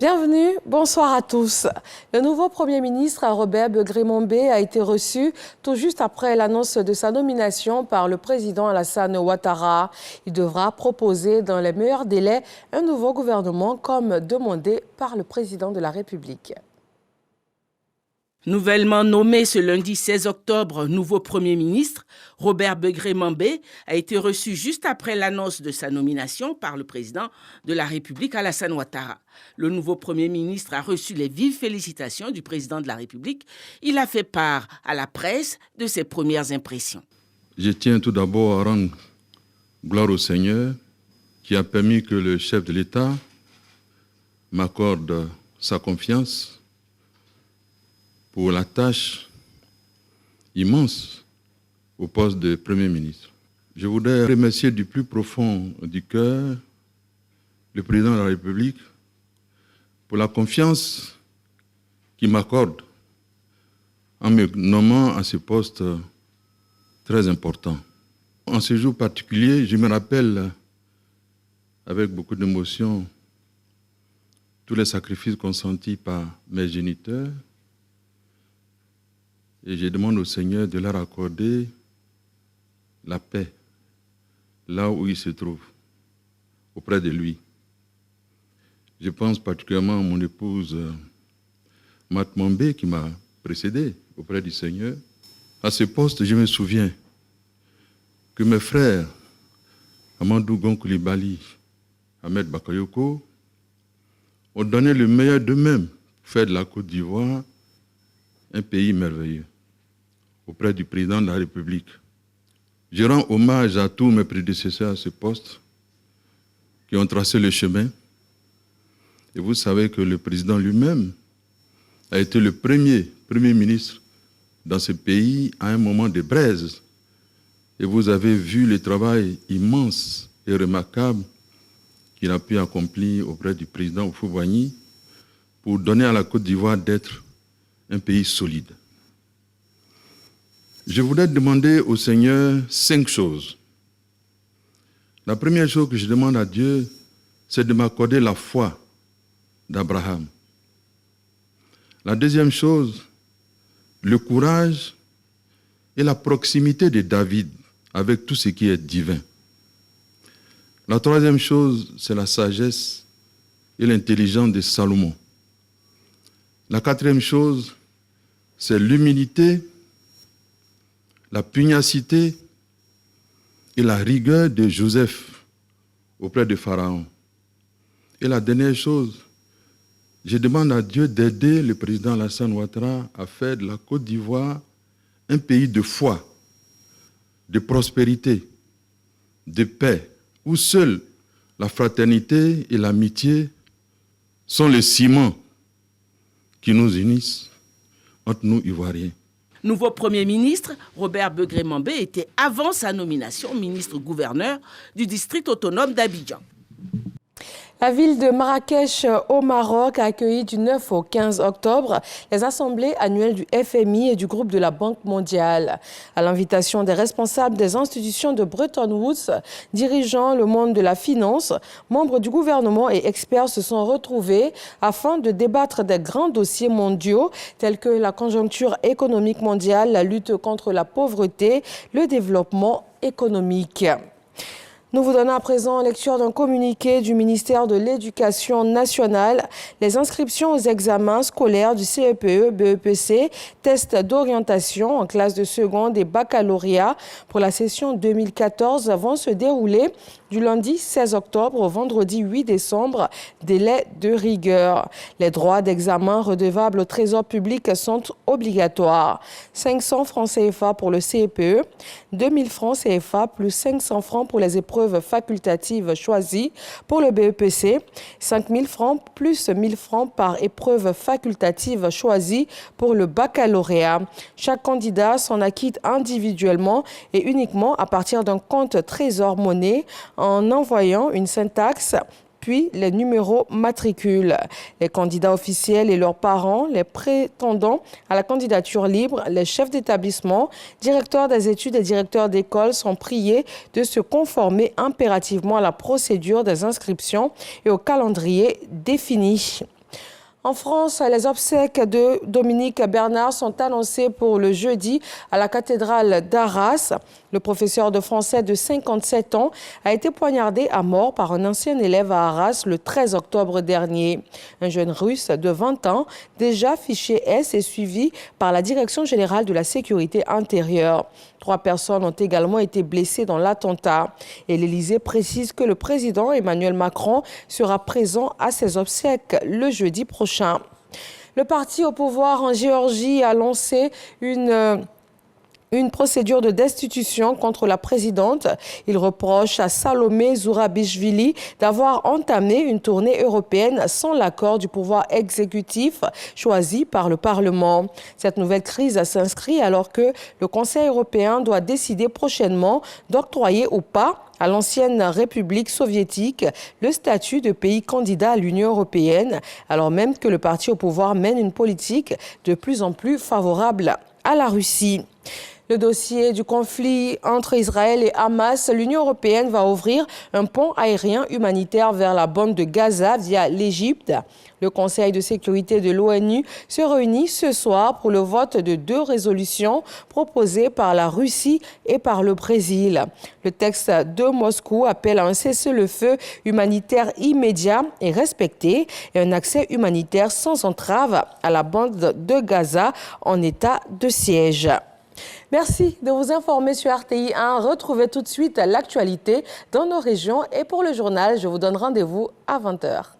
Bienvenue, bonsoir à tous. Le nouveau Premier ministre Robert Begré-Mambé a été reçu tout juste après l'annonce de sa nomination par le président Alassane Ouattara. Il devra proposer dans les meilleurs délais un nouveau gouvernement comme demandé par le président de la République. Nouvellement nommé ce lundi 16 octobre nouveau Premier ministre, Robert Begré-Mambé a été reçu juste après l'annonce de sa nomination par le président de la République Alassane Ouattara. Le nouveau Premier ministre a reçu les vives félicitations du président de la République. Il a fait part à la presse de ses premières impressions. Je tiens tout d'abord à rendre gloire au Seigneur qui a permis que le chef de l'État m'accorde sa confiance pour la tâche immense au poste de Premier ministre. Je voudrais remercier du plus profond du cœur le président de la République pour la confiance qu'il m'accorde en me nommant à ce poste très important. En ce jour particulier, je me rappelle avec beaucoup d'émotion tous les sacrifices consentis par mes géniteurs. Et je demande au Seigneur de leur accorder la paix là où ils se trouvent, auprès de lui. Je pense particulièrement à mon épouse Mat Mambé qui m'a précédé auprès du Seigneur. À ce poste, je me souviens que mes frères Amadou Gon Coulibaly, Ahmed Bakayoko, ont donné le meilleur d'eux-mêmes pour faire de la Côte d'Ivoire un pays merveilleux auprès du président de la République. Je rends hommage à tous mes prédécesseurs à ce poste qui ont tracé le chemin. Et vous savez que le président lui-même a été le premier ministre dans ce pays à un moment de braise. Et vous avez vu le travail immense et remarquable qu'il a pu accomplir auprès du président Houphouët-Boigny pour donner à la Côte d'Ivoire d'être un pays solide. Je voudrais demander au Seigneur 5 choses. La première chose que je demande à Dieu, c'est de m'accorder la foi d'Abraham. La deuxième chose, le courage et la proximité de David avec tout ce qui est divin. La troisième chose, c'est la sagesse et l'intelligence de Salomon. La quatrième chose, c'est l'humilité, la pugnacité et la rigueur de Joseph auprès de Pharaon. Et la dernière chose, je demande à Dieu d'aider le président Alassane Ouattara à faire de la Côte d'Ivoire un pays de foi, de prospérité, de paix, où seule la fraternité et l'amitié sont les ciments qui nous unissent entre nous Ivoiriens. Nouveau Premier ministre, Robert Begré-Mambé était avant sa nomination ministre-gouverneur du district autonome d'Abidjan. La ville de Marrakech au Maroc a accueilli du 9 au 15 octobre les assemblées annuelles du FMI et du groupe de la Banque mondiale. À l'invitation des responsables des institutions de Bretton Woods, dirigeant le monde de la finance, membres du gouvernement et experts se sont retrouvés afin de débattre des grands dossiers mondiaux tels que la conjoncture économique mondiale, la lutte contre la pauvreté, le développement économique. Nous vous donnons à présent lecture d'un communiqué du ministère de l'Éducation nationale. Les inscriptions aux examens scolaires du CEPE, BEPC, tests d'orientation en classe de seconde et baccalauréat pour la session 2014 vont se dérouler du lundi 16 octobre au vendredi 8 décembre, délai de rigueur. Les droits d'examen redevables au trésor public sont obligatoires. 500 francs CFA pour le CEPE, 2000 francs CFA plus 500 francs pour les épreuves facultatives choisies pour le BEPC, 5000 francs plus 1000 francs par épreuve facultative choisie pour le baccalauréat. Chaque candidat s'en acquitte individuellement et uniquement à partir d'un compte trésor monnaie en envoyant une syntaxe puis les numéros matricules. Les candidats officiels et leurs parents, les prétendants à la candidature libre, les chefs d'établissement, directeurs des études et directeurs d'école sont priés de se conformer impérativement à la procédure des inscriptions et au calendrier défini. En France, les obsèques de Dominique Bernard sont annoncées pour le jeudi à la cathédrale d'Arras. Le professeur de français de 57 ans a été poignardé à mort par un ancien élève à Arras le 13 octobre dernier. Un jeune russe de 20 ans, déjà fiché S, est suivi par la Direction générale de la sécurité intérieure. 3 personnes ont également été blessées dans l'attentat. Et l'Élysée précise que le président Emmanuel Macron sera présent à ses obsèques le jeudi prochain. Le parti au pouvoir en Géorgie a lancé une procédure de destitution contre la présidente. Il reproche à Salomé Zourabichvili d'avoir entamé une tournée européenne sans l'accord du pouvoir exécutif choisi par le Parlement. Cette nouvelle crise s'inscrit alors que le Conseil européen doit décider prochainement d'octroyer ou pas à l'ancienne République soviétique le statut de pays candidat à l'Union européenne, alors même que le parti au pouvoir mène une politique de plus en plus favorable à la Russie. Le dossier du conflit entre Israël et Hamas, l'Union européenne va ouvrir un pont aérien humanitaire vers la bande de Gaza via l'Égypte. Le Conseil de sécurité de l'ONU se réunit ce soir pour le vote de 2 résolutions proposées par la Russie et par le Brésil. Le texte de Moscou appelle à un cessez-le-feu humanitaire immédiat et respecté et un accès humanitaire sans entrave à la bande de Gaza en état de siège. Merci de vous informer sur RTI 1. Retrouvez tout de suite l'actualité dans nos régions. Et pour le journal, je vous donne rendez-vous à 20h.